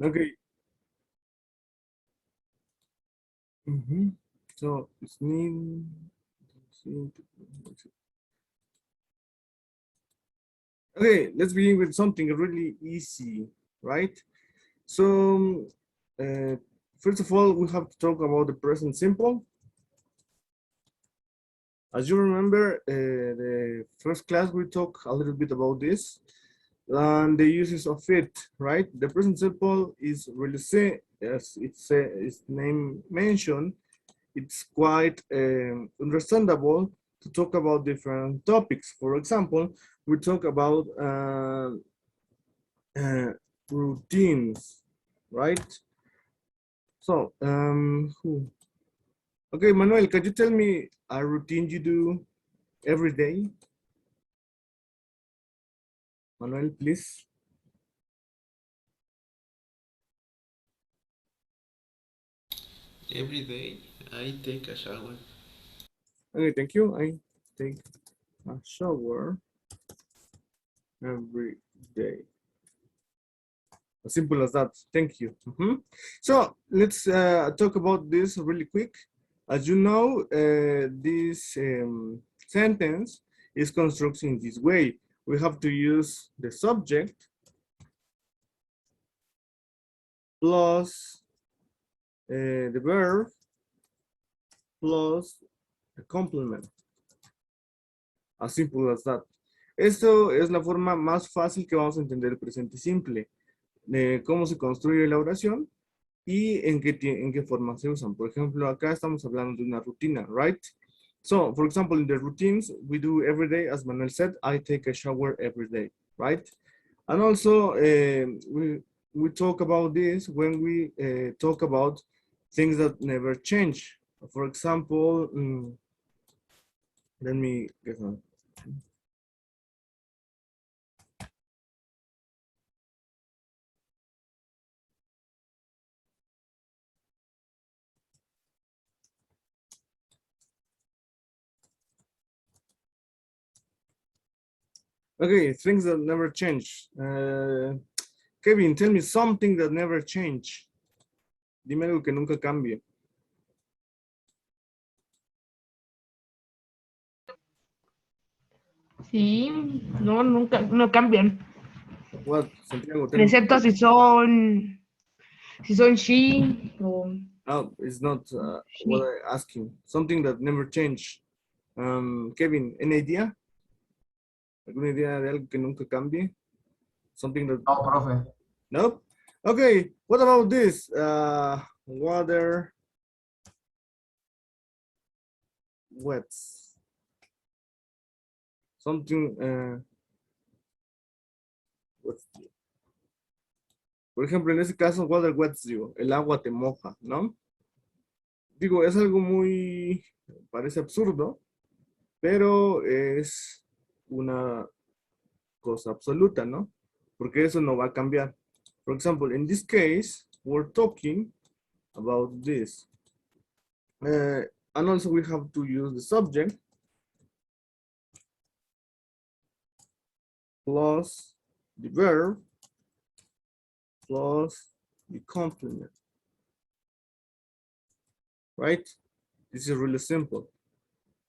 Okay. So it's need. Okay, let's begin with something really easy, right? So, uh, first of all, we have to talk about the present simple. As you remember, the first class we talked a little bit about this and the uses of it, right? The present simple is really say, as its name mentioned, it's quite understandable to talk about different topics. For example, we talk about uh, routines, right? So, okay, Manuel, could you tell me a routine you do every day? Manuel, please. Every day I take a shower. Okay, thank you. I take a shower every day. As simple as that. Thank you. So let's talk about this really quick. As you know, this sentence is constructed in this way. We have to use the subject plus the verb plus the complement. As simple as that. Esto es la forma más fácil que vamos a entender el presente simple, de cómo se construye la oración y en qué forma se usan. Por ejemplo, acá estamos hablando de una rutina, right? So, for example, in the routines we do every day, as Manuel said, I take a shower every day, right? And also, we talk about this when we talk about things that never change. For example, let me get on. Okay, things that never change. Kevin, tell me something that never change. Dime algo que nunca cambie. Sí, no, nunca, no cambian. What, Santiago, tell me. Excepto si son she o No, it's not what she. I asking. Something that never change. Kevin, any idea? ¿Alguna idea de algo que nunca cambie? Something that No, profe. nope. Okay, what about this? Water wets. Something what's- por ejemplo, en ese caso, water wets you, el agua te moja, ¿no? Digo, es algo muy, parece absurdo, pero es una cosa absoluta, ¿no? Porque eso no va a cambiar. For example, in this case, we're talking about this. And also we have to use the subject plus the verb plus the complement, right? This is really simple.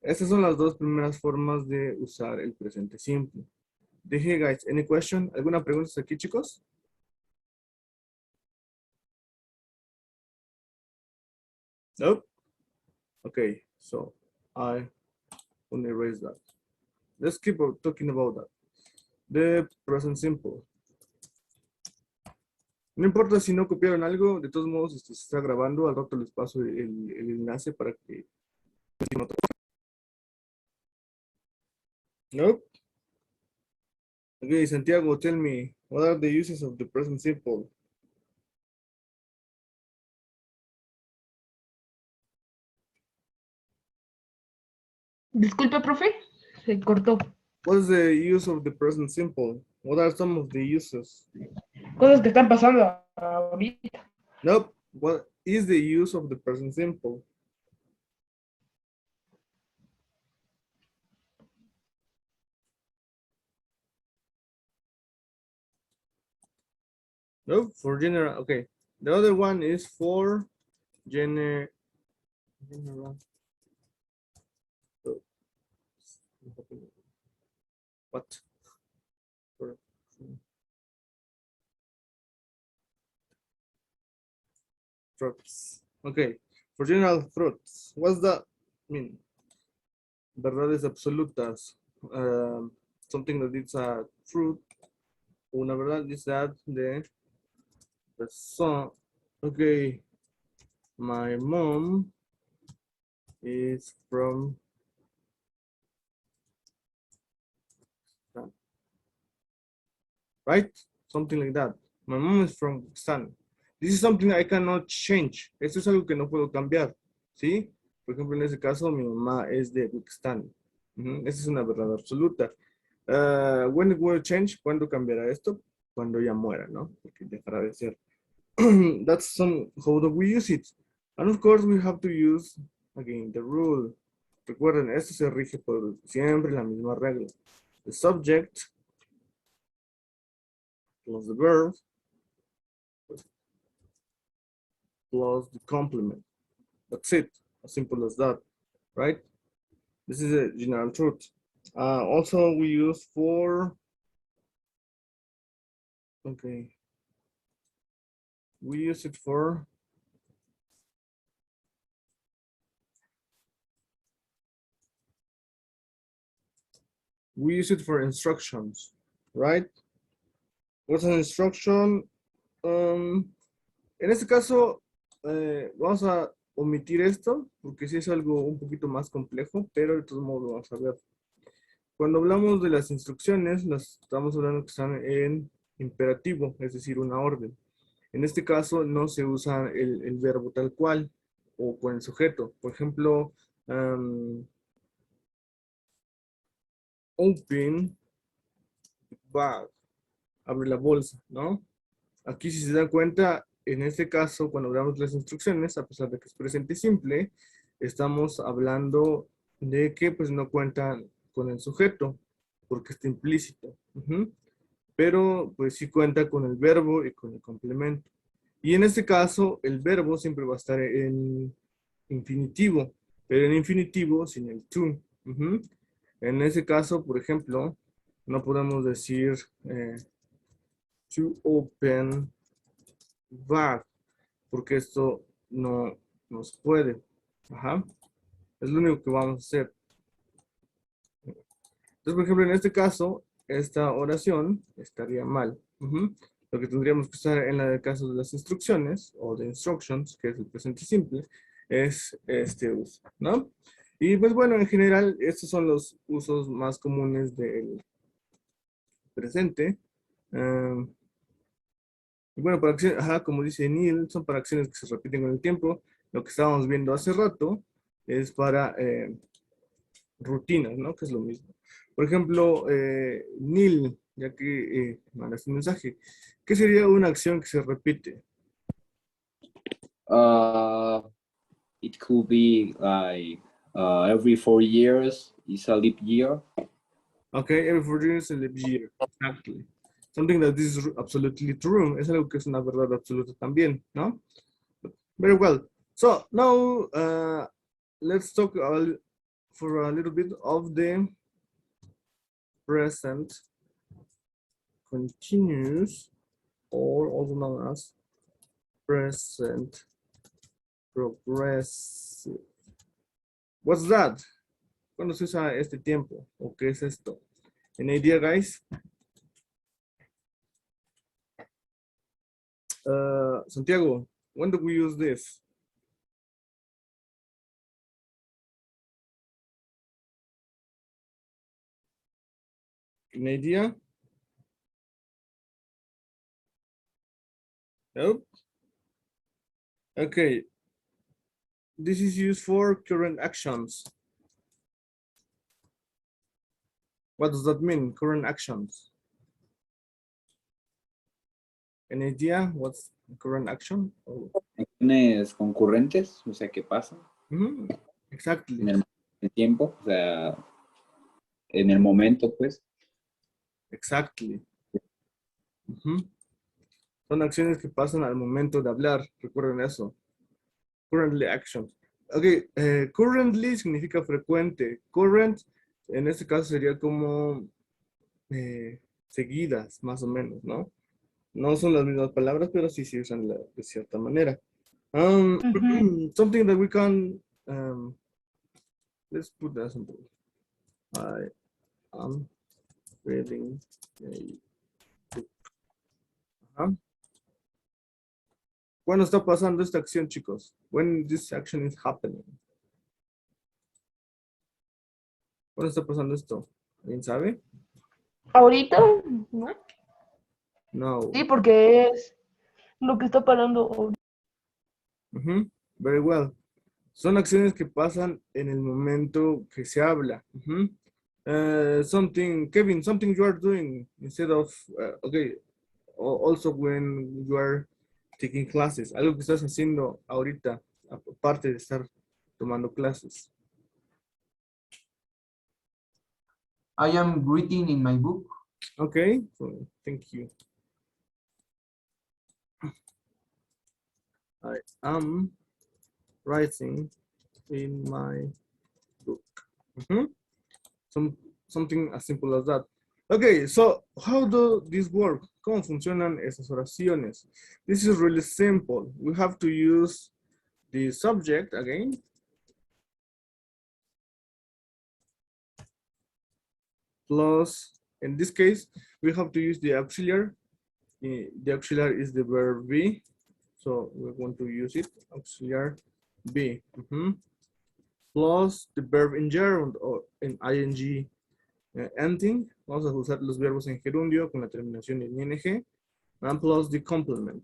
Estas son las dos primeras formas de usar el presente simple. Dije, guys, any question? ¿Alguna pregunta aquí, chicos? Nope. Okay, so I only erase that. Let's keep talking about that. The present simple. No importa si no copiaron algo, de todos modos, se está grabando. Al rato les paso el enlace para que. Nope. Okay, Santiago, tell me, what are the uses of the present simple? Disculpe, profe, se cortó. What is the use of the present simple? What are some of the uses? Cosas que están pasando ahorita. Nope. What is the use of the present simple? No, for general. Okay. The other one is for general. Oh, what? For- Fruits. Okay. For general fruits. What's that mean? Verdades absolutas. Something that is a fruit. Una verdad is that the sun. Okay. My mom is from right? Something like that. My mom is from Pakistan. This is something I cannot change. Esto es algo que no puedo cambiar, ¿sí? Por ejemplo, en ese caso, mi mamá es de Pakistán. Esa es una verdad absoluta. When it will change? ¿Cuándo cambiará esto? Cuando ella muera, ¿no? Porque dejará de ser. That's some how do we use it. And of course, we have to use, again, the rule. Recuerden, esto se rige por siempre la misma regla. The subject plus the verb plus the complement. That's it. As simple as that, right? This is a general truth. Also, we use for, okay, we use it for, we use it for instructions, right? What's an instruction? En este caso, vamos a omitir esto, porque sí es algo un poquito más complejo, pero de todos modos lo vamos a ver. Cuando hablamos de las instrucciones, las estamos hablando que están en imperativo, es decir, una orden. En este caso no se usa el verbo tal cual o con el sujeto. Por ejemplo, open bag, abre la bolsa, ¿no? Aquí si se dan cuenta, en este caso, cuando hablamos de las instrucciones, a pesar de que es presente simple, estamos hablando de que pues no cuentan con el sujeto, porque está implícito. Pero pues sí cuenta con el verbo y con el complemento. Y en este caso, el verbo siempre va a estar en infinitivo, pero en infinitivo sin el to. En ese caso, por ejemplo, no podemos decir to open bag, porque esto no se puede. Ajá. Es lo único que vamos a hacer. Entonces, por ejemplo, en este caso, esta oración estaría mal. Lo que tendríamos que usar en el caso de las instrucciones o de instructions, que es el presente simple, es este uso, ¿no? Y pues bueno, en general, estos son los usos más comunes del presente. Y bueno, para acciones, ajá, como dice Neil, son para acciones que se repiten con el tiempo. Lo que estábamos viendo hace rato es para rutinas, ¿no? Que es lo mismo. Por ejemplo, Neil, ya que mandaste un mensaje, ¿qué sería una acción que se repite? Uh, it could be like every 4 years is a leap year. Okay, every 4 years a leap year. Exactly. Something that is absolutely true. Es algo que es una verdad absoluta también, ¿no? Very well. So now let's talk for a little bit of the present continuous, or also known as present progressive. What's that? ¿Cuándo se usa este tiempo? ¿O qué es esto? Any idea, guys? Santiago, when do we use this? Any idea? Nope. Okay. This is used for current actions. What does that mean? Current actions. Any idea what's current action? Oh. Acciones concurrentes, o sea, que pasan Exactly. en el tiempo, o sea, en el momento, pues. Exactly. Son acciones que pasan al momento de hablar. Recuerden eso. Currently actions. Ok, currently significa frecuente. Current, en este caso sería como seguidas, más o menos, ¿no? No son las mismas palabras, pero sí se usan de cierta manera. Something that we can, let's put that simple. I am reading a book. Ajá. ¿Cuándo está pasando esta acción, chicos? When this action is happening. ¿Cuándo está pasando esto? ¿Alguien sabe? Ahorita, ¿no? No. Sí, porque es lo que está parando ahorita. Ujú. Very well. Son acciones que pasan en el momento que se habla. Ujú. Something, Kevin, something you are doing instead of, okay, also when you are taking classes. Algo que estás haciendo ahorita, aparte de estar tomando clases. I am reading in my book. Okay, so thank you. I am writing in my book. Mhm. Something as simple as that. Okay, so how do this work? ¿Cómo funcionan esas oraciones? This is really simple. We have to use the subject again. Plus, in this case, we have to use the auxiliary. The auxiliary is the verb be. So we're going to use it, auxiliary be. Plus the verb in gerund or in ing ending. Vamos a usar los verbos en gerundio con la terminación en ing. And plus the complement.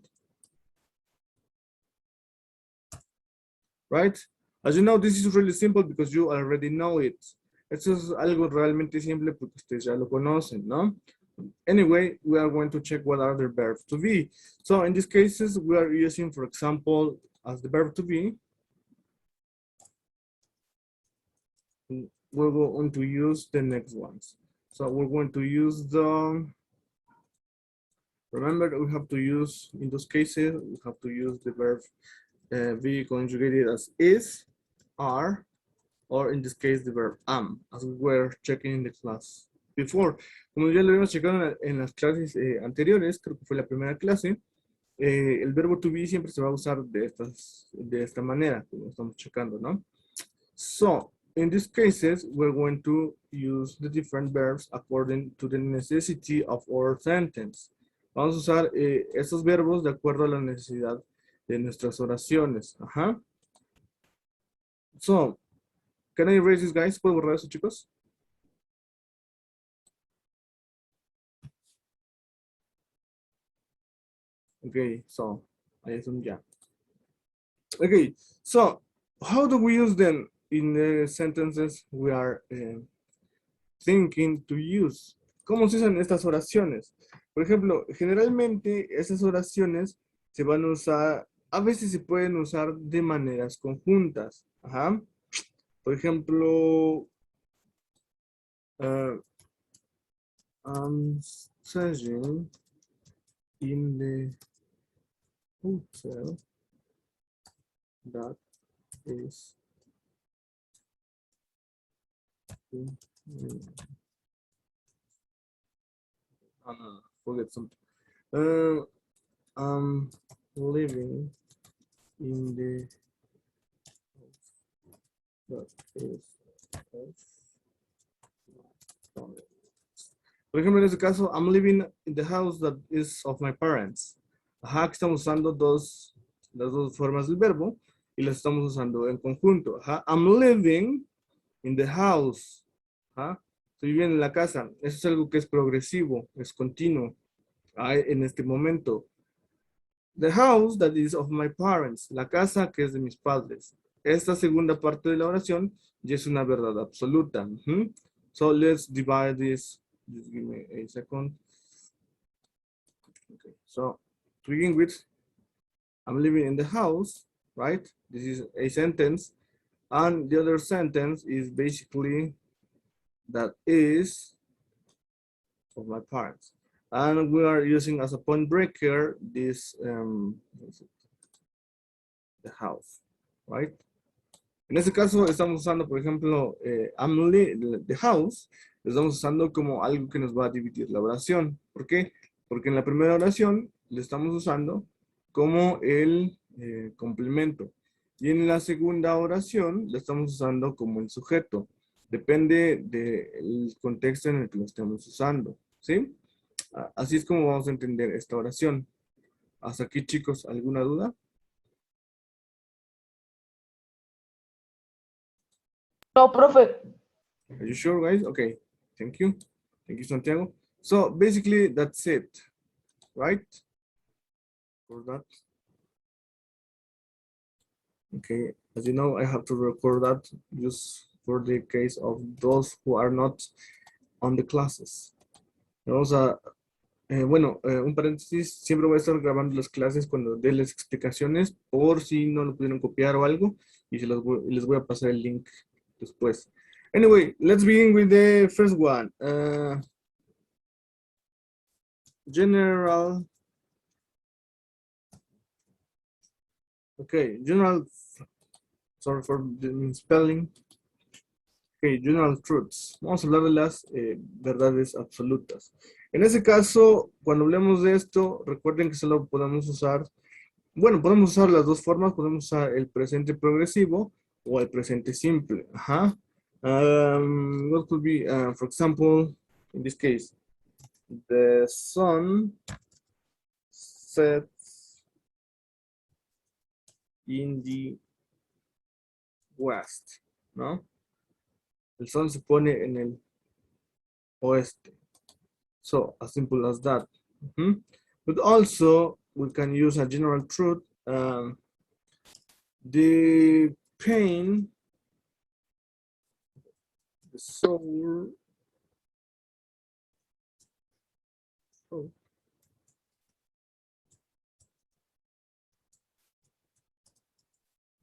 Right? As you know, this is really simple because you already know it. Esto es algo realmente simple porque ustedes ya lo conocen, ¿no? Anyway, we are going to check what are the verbs to be. So in these cases, we are using, for example, as the verb to be, we're going to use the next ones. So we're going to use the, remember we have to use, in those cases, we have to use the verb be conjugated as is, are, or in this case, the verb am, as we were checking in the class before. Como ya lo habíamos checado en las clases anteriores, creo que fue la primera clase, el verbo to be siempre se va a usar de esta manera, como estamos checando, ¿no? So, in these cases, we're going to use the different verbs according to the necessity of our sentence. Vamos a usar esos verbos de acuerdo a la necesidad de nuestras oraciones. Ajá. So, can I erase this, guys? ¿Puedo borrar eso, chicos? Okay, so, ahí es un ya. Okay, so, how do we use them in the sentences we are thinking to use? ¿Cómo se usan estas oraciones? Por ejemplo, generalmente esas oraciones se van a usar, a veces se pueden usar de maneras conjuntas. Ajá. Por ejemplo, I'm staying in the hotel that is in, forget something. I'm living in the house that is of. Por ejemplo, en este caso, I'm living in the house that is of my parents. Ajá, que estamos usando las dos formas del verbo y las estamos usando en conjunto. Ajá, I'm living in the house. Ajá, estoy viviendo en la casa. Eso es algo que es progresivo, es continuo. En este momento. The house that is of my parents. La casa que es de mis padres. Esta segunda parte de la oración ya es una verdad absoluta. So let's divide this. Just give me a second. Okay, so to begin with, I'm living in the house, right? This is a sentence. And the other sentence is basically that is of my parents. And we are using as a point breaker this, the house, right? En este caso estamos usando, por ejemplo, the house, lo estamos usando como algo que nos va a dividir la oración. ¿Por qué? Porque en la primera oración lo estamos usando como el complemento. Y en la segunda oración lo estamos usando como el sujeto. Depende del contexto en el que lo estemos usando. ¿Sí? Así es como vamos a entender esta oración. Hasta aquí, chicos, ¿alguna duda? No, profe. Are you sure, guys? Okay, thank you. Thank you, Santiago. So basically, that's it, right? For that. Okay, as you know, I have to record that just for the case of those who are not on the classes. Vamos a, bueno, un paréntesis, siempre voy a estar grabando las clases cuando dé las explicaciones, por si no lo pudieron copiar o algo, y les voy a pasar el link después. Anyway, let's begin with the first one. General. Okay, general. Sorry for the spelling. Okay, general truths. Vamos a hablar de las verdades absolutas. En ese caso, cuando hablemos de esto, recuerden que solo podemos usar, bueno, podemos usar las dos formas, podemos usar el presente progresivo o el presente simple. Ajá. What could be, for example, in this case, the sun sets in the west, ¿no? El sol se pone en el oeste. So, as simple as that. But also, we can use a general truth. The pain, the soul,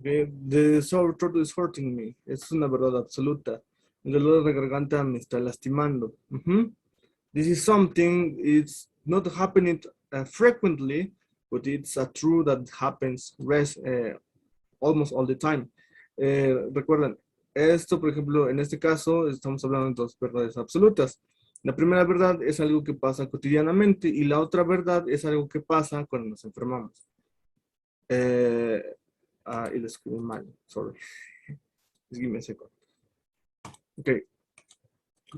the soul truth is hurting me. Es una verdad absoluta. El dolor de garganta me está lastimando. This is something, it's not happening frequently, but it's a truth that happens almost all the time. Recuerden, esto, por ejemplo, en este caso, estamos hablando de dos verdades absolutas. La primera verdad es algo que pasa cotidianamente y la otra verdad es algo que pasa cuando nos enfermamos. Y lo escribí mal, sorry. Just give me a second. Okay.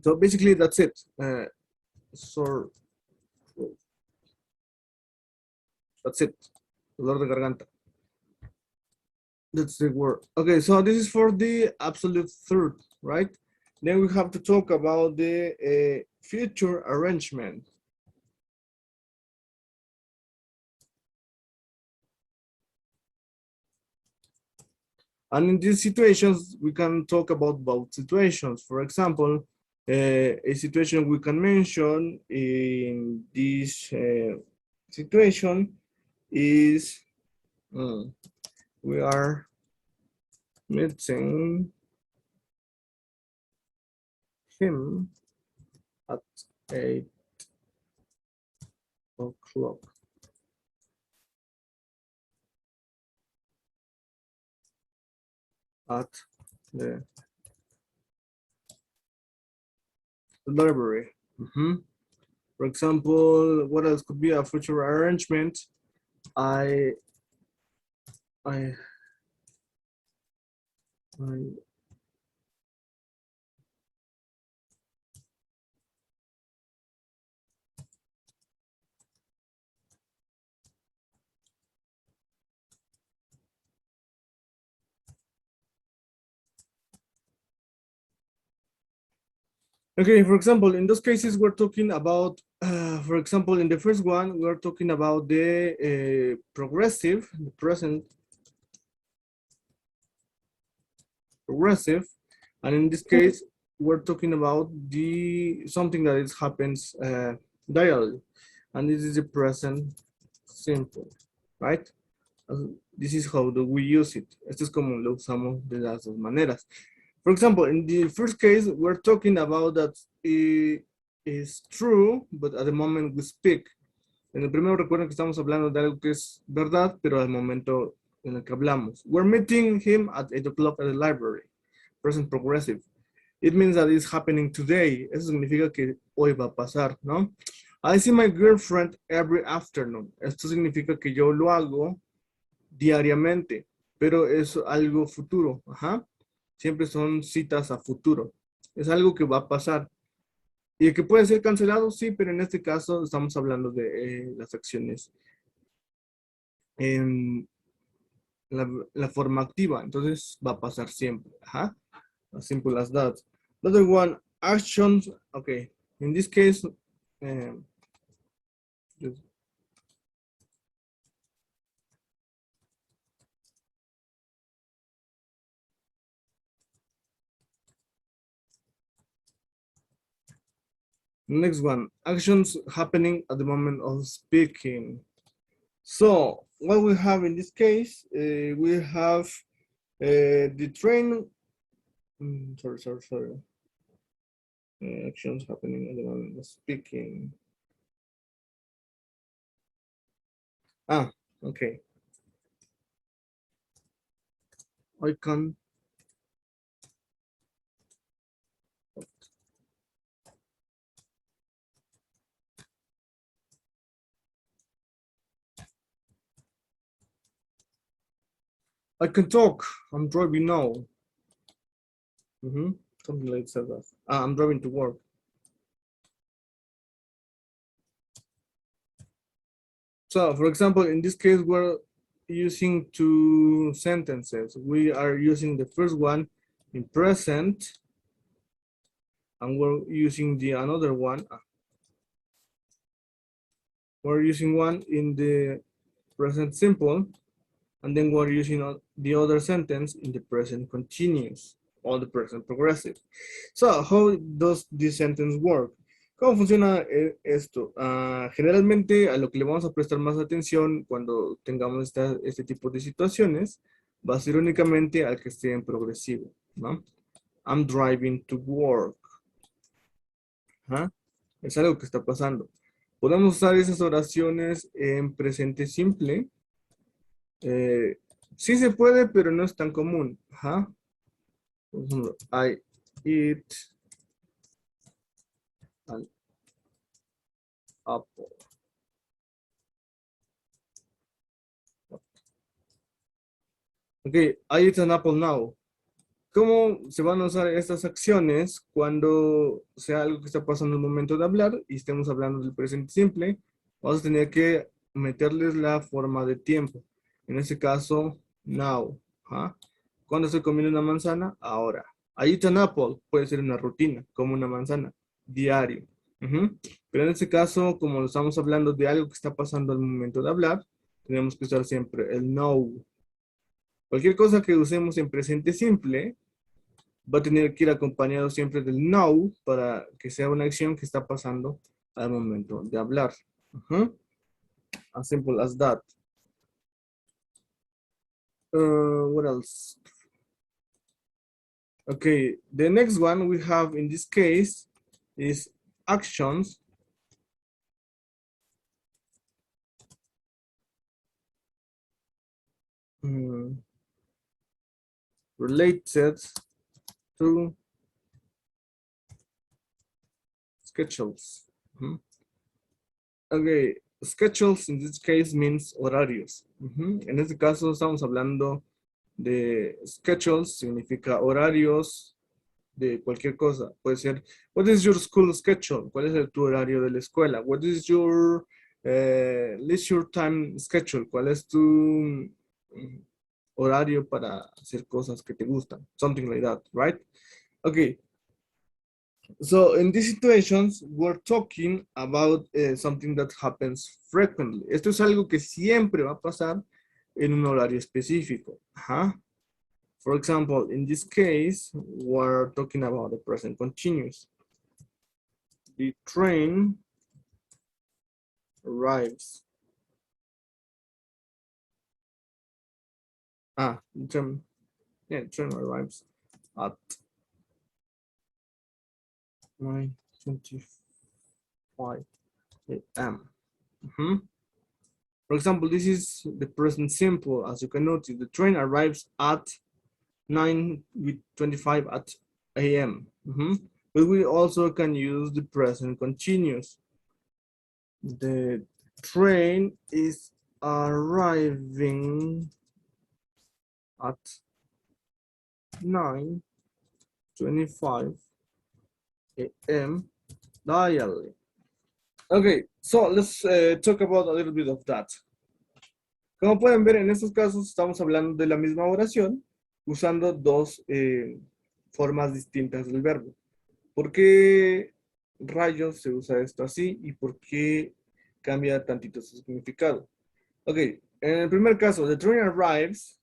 So basically that's it. So that's it. Dolor de garganta. That's the word. Okay, so this is for the absolute truth, right? Then we have to talk about the future arrangement. And in these situations, we can talk about both situations. For example, a situation we can mention in this situation is we are meeting him at 8 o'clock. At the library. For example, what else could be a future arrangement? I Okay, for example, in those cases, we're talking about, for example, in the first one, we're talking about the progressive, the present progressive, and in this case, we're talking about something that happens dially, and this is the present simple, right? This is how do we use it. Esto es como lo usamos de las dos maneras. For example, in the first case, we're talking about that is true, but at the moment we speak. En el primero recuerden que estamos hablando de algo que es verdad, pero al momento en el que hablamos. We're meeting him at 8 o'clock at the library. Present progressive. It means that it's happening today. Eso significa que hoy va a pasar, ¿no? I see my girlfriend every afternoon. Esto significa que yo lo hago diariamente, pero es algo futuro. Ajá. Siempre son citas a futuro. Es algo que va a pasar. Y que puede ser cancelado, sí, pero en este caso estamos hablando de las acciones en la forma activa. Entonces va a pasar siempre. Ajá. As simple as that. The other one, actions. Okay. In this case, just- next one, actions happening at the moment of speaking. So what we have in this case, we have the train. Sorry. Actions happening at the moment of speaking. Ah, okay. I can. I can talk. I'm driving now. Something like that. I'm driving to work. So, for example, in this case, we're using two sentences. We are using the first one in present, and we're using the another one. We're using one in the present simple, and then we're using the other sentence in the present continuous or the present progressive. So, how does this sentence work? ¿Cómo funciona esto? Generalmente a lo que le vamos a prestar más atención cuando tengamos este tipo de situaciones va a ser únicamente al que esté en progresivo, ¿no? I'm driving to work. ¿Ah? Es algo que está pasando. Podemos usar esas oraciones en presente simple. Sí se puede, pero no es tan común. Ajá. Por ejemplo, I eat an apple. Ok, I eat an apple now. ¿Cómo se van a usar estas acciones cuando sea algo que está pasando en el momento de hablar y estemos hablando del presente simple? Vamos a tener que meterles la forma de tiempo. En este caso, now. ¿Ah? ¿Cuándo estoy comiendo una manzana? Ahora. I eat an apple puede ser una rutina, como una manzana, diario. Ujú. Pero en este caso, como estamos hablando de algo que está pasando al momento de hablar, tenemos que usar siempre el now. Cualquier cosa que usemos en presente simple va a tener que ir acompañado siempre del now para que sea una acción que está pasando al momento de hablar. As simple as that. What else? Okay, the next one we have in this case is actions related to schedules. Okay, schedules in this case means horarios. En este caso estamos hablando de schedules, significa horarios de cualquier cosa. Puede ser, what is your school schedule? ¿Cuál es tu horario de la escuela? What is your leisure time schedule? ¿Cuál es tu horario para hacer cosas que te gustan? Something like that, right? Okay. So in these situations, we're talking about something that happens frequently. Esto es algo que siempre va a pasar en un horario específico. Ajá. For example, in this case, we're talking about the present continuous. The train arrives. Train arrives at 9:25. 5 a.m. For example, this is the present simple. As you can notice, the train arrives at 9:25 at a.m. But we also can use the present continuous. The train is arriving at 9:25 a.m. diary. Okay, so let's talk about a little bit of that. Como pueden ver, en estos casos estamos hablando de la misma oración usando dos formas distintas del verbo. ¿Por qué rayos se usa esto así y por qué cambia tantito su significado? Ok, en el primer caso, the train arrives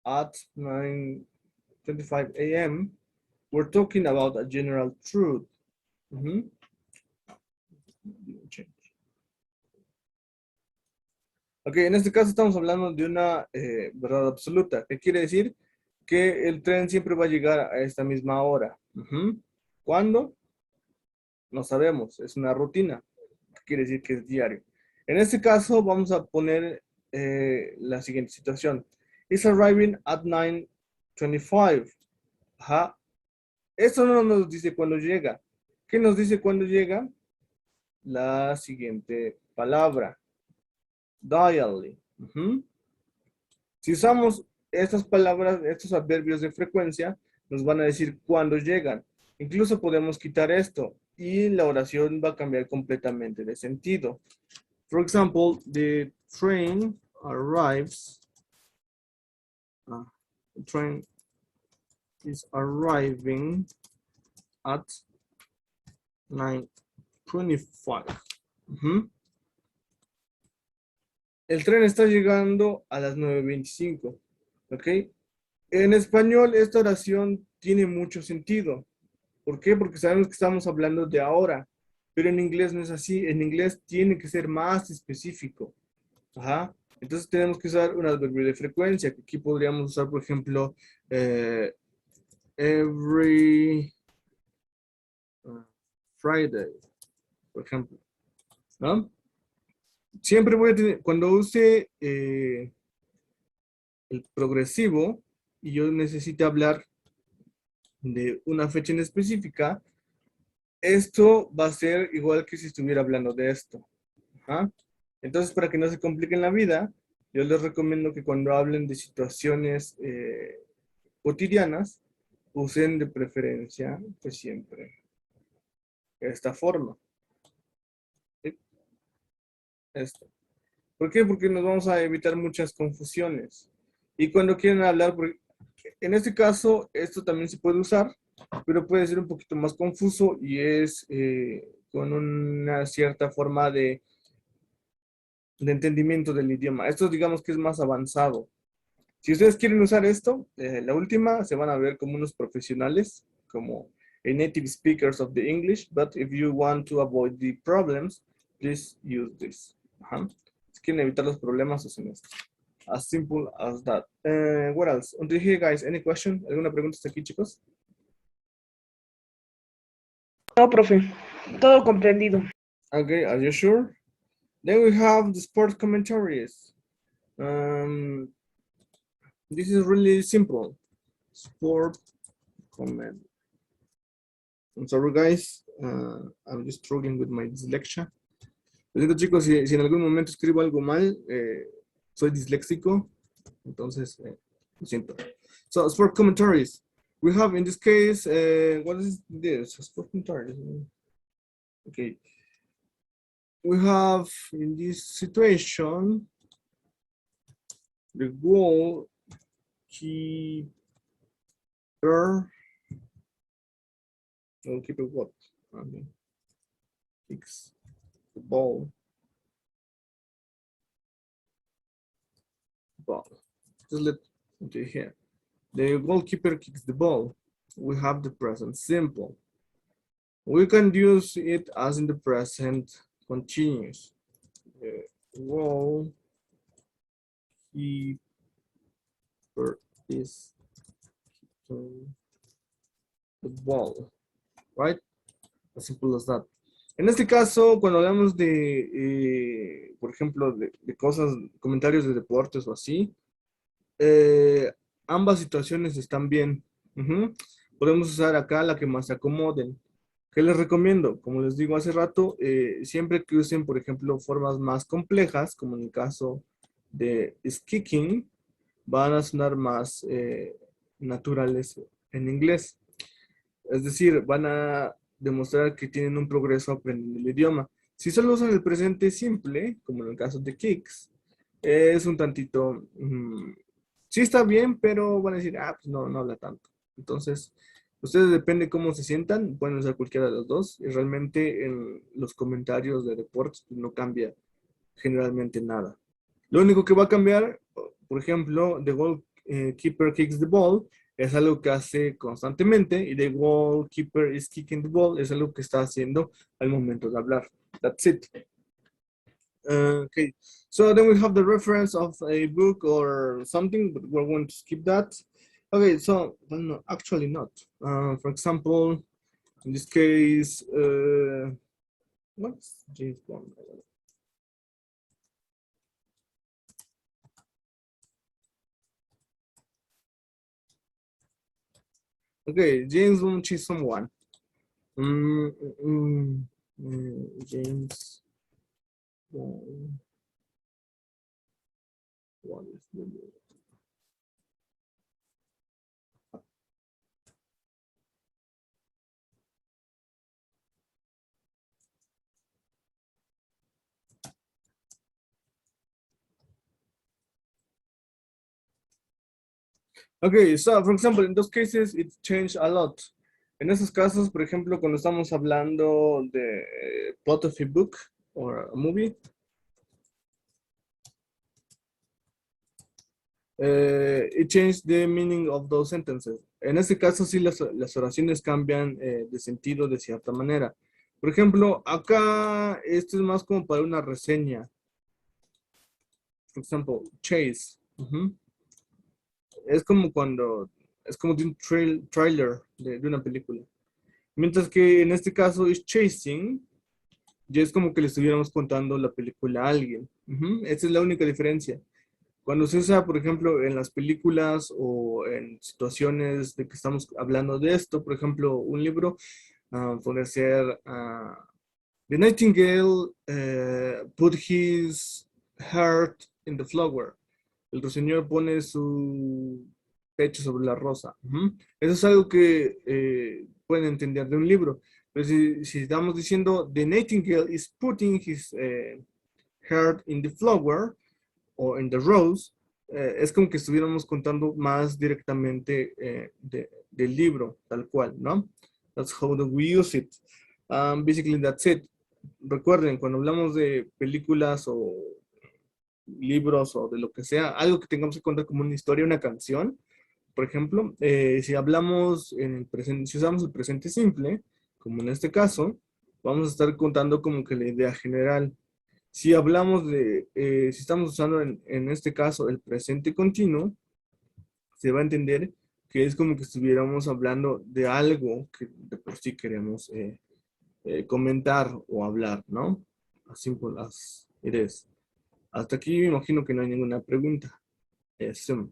at 9:25 a.m. We're talking about a general truth. Ok, en este caso estamos hablando de una verdad absoluta. ¿Qué quiere decir? Que el tren siempre va a llegar a esta misma hora. ¿Cuándo? No sabemos, es una rutina. ¿Qué quiere decir? Que es diario. En este caso vamos a poner la siguiente situación. It's arriving at 9:25. Ajá. Esto no nos dice cuándo llega. ¿Qué nos dice cuándo llega? La siguiente palabra. Dially. Si usamos estas palabras, estos adverbios de frecuencia, nos van a decir cuándo llegan. Incluso podemos quitar esto y la oración va a cambiar completamente de sentido. For example, the train arrives. The train is arriving at 9:25. El tren está llegando a las 9:25. ¿Ok? En español esta oración tiene mucho sentido. ¿Por qué? Porque sabemos que estamos hablando de ahora. Pero en inglés no es así. En inglés tiene que ser más específico. Ajá. Entonces tenemos que usar un adverbio de frecuencia. Que aquí podríamos usar, por ejemplo, every Friday, por ejemplo. ¿No? Siempre voy a tener, cuando use el progresivo y yo necesite hablar de una fecha en específica, esto va a ser igual que si estuviera hablando de esto. Ajá. Entonces, para que no se compliquen la vida, yo les recomiendo que cuando hablen de situaciones cotidianas, usen de preferencia, pues siempre, esta forma. ¿Sí? Esto. ¿Por qué? Porque nos vamos a evitar muchas confusiones. Y cuando quieren hablar, en este caso, esto también se puede usar, pero puede ser un poquito más confuso y es con una cierta forma de entendimiento del idioma. Esto digamos que es más avanzado. Si ustedes quieren usar esto, la última, se van a ver como unos profesionales, como a native speakers of the English, but if you want to avoid the problems, please use this. Si quieren evitar los problemas, usen esto. As simple as that. What else? Until here, guys, any question? ¿Alguna pregunta hasta aquí, chicos? No, profe. Todo comprendido. Okay, are you sure? Then we have the sport commentaries. This is really simple. Sport comment. I'm sorry, guys. I'm just struggling with my dyslexia. Lo siento, chicos, si en algún momento escribo algo mal, soy disléxico. Entonces, lo siento. So, sport commentaries. We have in this case, what is this? Sport commentaries. Okay. We have in this situation the goalkeeper what? Okay. Kicks the ball. Just let okay here. The goalkeeper kicks the ball. We have the present simple. We can use it as in the present continuous. The goalkeeper is kicking the ball, right? As simple as that. En este caso, cuando hablamos de, por ejemplo, de cosas, comentarios de deportes o así, eh, ambas situaciones están bien. Ujú. Podemos usar acá la que más se acomoden. ¿Qué les recomiendo? Como les digo hace rato, siempre que usen, por ejemplo, formas más complejas, como en el caso de speaking, van a sonar más naturales en inglés. Es decir, van a demostrar que tienen un progreso aprendiendo el idioma. Si solo usan el presente simple, como en el caso de Kicks, es un tantito, sí está bien, pero van a decir, ah, pues no, no habla tanto. Entonces, ustedes depende cómo se sientan, pueden usar cualquiera de los dos, y realmente en los comentarios de deportes pues, no cambia generalmente nada. Lo único que va a cambiar, por ejemplo, the goalkeeper kicks the ball, es algo que hace constantemente, y the goalkeeper is kicking the ball es algo que está haciendo al momento de hablar. That's it. Okay, so then we have the reference of a book or something, but we're going to skip that. Okay, so, well, no, actually not. For example, in this case, what's James Bond? Okay, James Bond chase someone. Mm, mm, James Bond. What is the name? Okay, so for example, in those cases, it changed a lot. En esos casos, por ejemplo, cuando estamos hablando de plot of a book or a movie, it changed the meaning of those sentences. En este caso, sí, las oraciones cambian de sentido de cierta manera. Por ejemplo, acá esto es más como para una reseña. For example, chase. Ujú. Es como cuando, es como de un trailer de una película. Mientras que en este caso es chasing, ya es como que le estuviéramos contando la película a alguien. Ujú. Esa es la única diferencia. Cuando se usa, por ejemplo, en las películas o en situaciones de que estamos hablando de esto, por ejemplo, un libro, puede ser The Nightingale put his heart in the flower. El ruiseñor pone su pecho sobre la rosa. Ujú. Eso es algo que pueden entender de un libro. Pero si estamos diciendo The Nightingale is putting his heart in the flower o in the rose, es como que estuviéramos contando más directamente del libro, tal cual, ¿no? That's how we use it. Basically, that's it. Recuerden, cuando hablamos de películas o libros o de lo que sea, algo que tengamos que contar como una historia, una canción, por ejemplo, si hablamos en el presente, si usamos el presente simple, como en este caso, vamos a estar contando como que la idea general. Si hablamos de, si estamos usando en este caso el presente continuo, se va a entender que es como que estuviéramos hablando de algo que de por sí queremos comentar o hablar, ¿no? As simple as it is. Hasta aquí me imagino que no hay ninguna pregunta. So.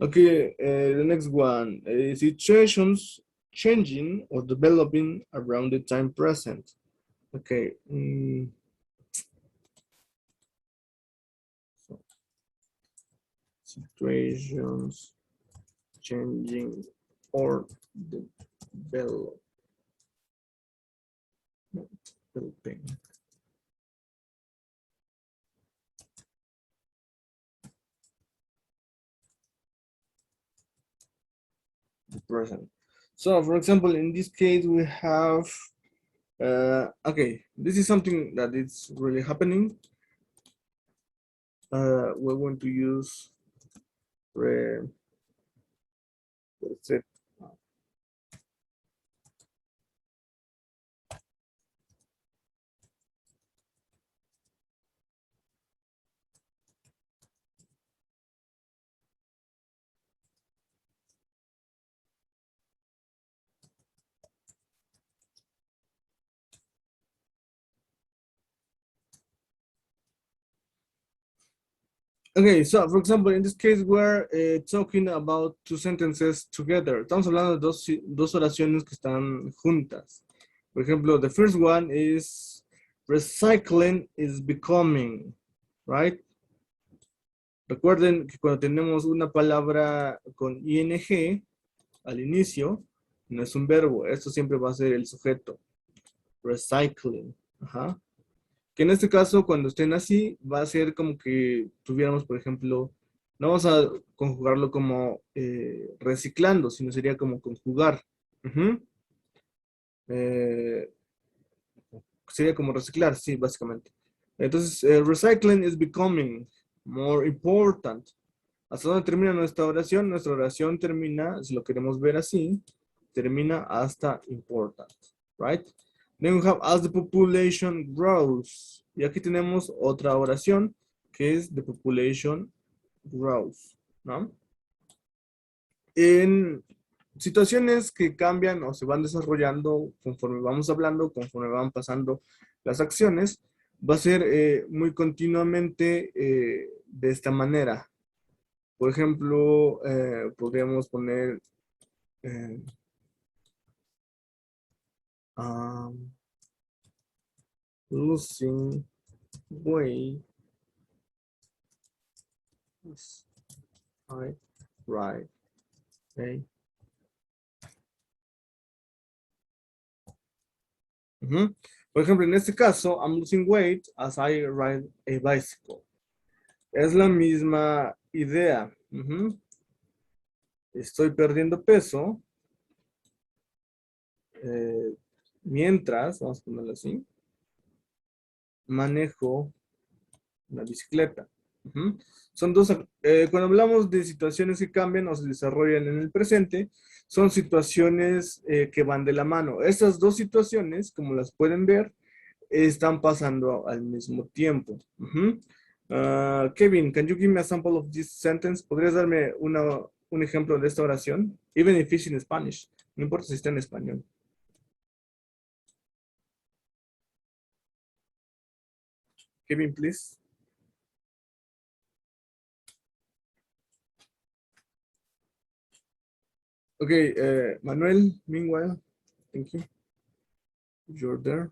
Okay, the next one. Situations changing or developing around the time present. Okay. So, situations changing or developing. The present. So, for example, in this case, we have, okay, this is something that is really happening. We're going to use, let's say, Okay, so for example, in this case, we're talking about two sentences together. Estamos hablando de dos oraciones que están juntas. Por ejemplo, the first one is recycling is becoming, right? Recuerden que cuando tenemos una palabra con ing al inicio, no es un verbo, esto siempre va a ser el sujeto. Recycling. Ajá. Que en este caso, cuando estén así, va a ser como que tuviéramos, por ejemplo, no vamos a conjugarlo como reciclando, sino sería como conjugar. Ujú. Eh, Sería como reciclar, sí, básicamente. Entonces, recycling is becoming more important. ¿Hasta dónde termina nuestra oración? Nuestra oración termina, si lo queremos ver así, termina hasta important, right? Then we have as the population grows. Y aquí tenemos otra oración que es the population grows, ¿no? En situaciones que cambian o se van desarrollando conforme vamos hablando, conforme van pasando las acciones, va a ser muy continuamente de esta manera. Por ejemplo, podríamos poner um, losing weight, right, right, okay. Ujú. Por ejemplo, en este caso, I'm losing weight as I ride a bicycle. Es la misma idea. Ujú. Estoy perdiendo peso mientras, vamos a ponerlo así, manejo la bicicleta. Ujú. Son dos, cuando hablamos de situaciones que cambian o se desarrollan en el presente, son situaciones que van de la mano. Estas dos situaciones, como las pueden ver, están pasando al mismo tiempo. Ujú. Kevin, can you give me a sample of this sentence? ¿Podrías darme un ejemplo de esta oración? Even if it's in Spanish. No importa si está en español. Kevin, please. Okay, Manuel, meanwhile, thank you. You're there.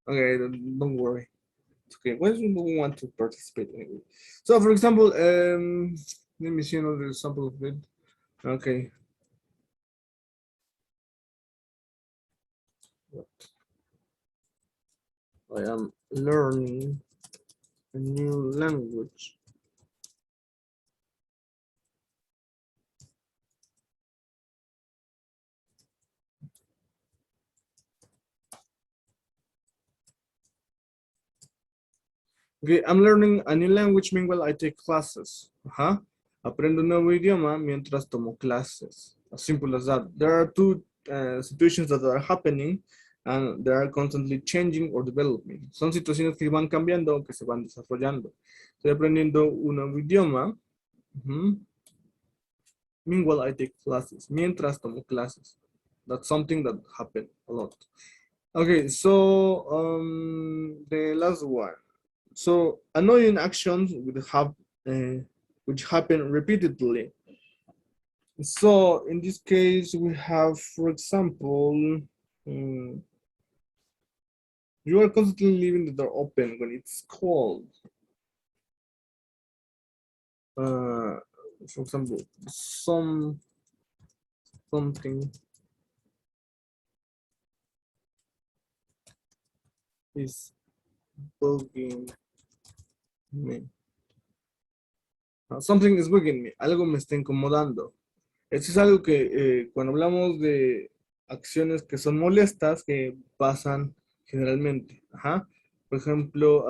Okay, don't worry. It's okay. Why do you want to participate anyway? So, for example, let me see another example of it. Okay. I am learning a new language. Okay, I'm learning a new language meanwhile I take classes. Ajá. Aprendo un nuevo idioma mientras tomo clases. As simple as that. There are two situations that are happening and they are constantly changing or developing. Son situaciones que van cambiando o que se van desarrollando. Estoy aprendiendo un nuevo idioma. Ujú. Meanwhile I take classes. Mientras tomo clases. That's something that happened a lot. Okay, so the last one. So annoying actions which happen repeatedly. So in this case, we have, for example, you are constantly leaving the door open when it's cold. For example, something is bugging me. Something is bugging me. Algo me está incomodando. Esto es algo que cuando hablamos de acciones que son molestas, que pasan generalmente. Ajá. Por ejemplo,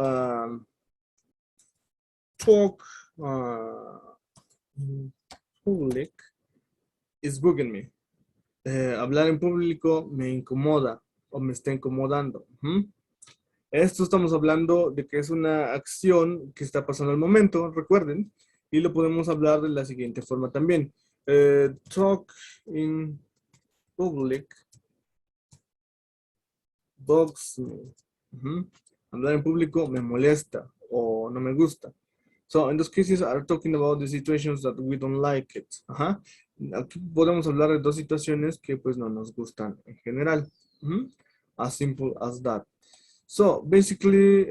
talk in public is bugging me. Hablar en público me incomoda o me está incomodando. Ujú. Esto estamos hablando de que es una acción que está pasando al momento, recuerden, y lo podemos hablar de la siguiente forma también. Talk in public bugs me. Hablar en público me molesta o no me gusta. So, in those cases, are talking about the situations that we don't like it. Aquí podemos hablar de dos situaciones que pues no nos gustan en general. As simple as that. So, basically,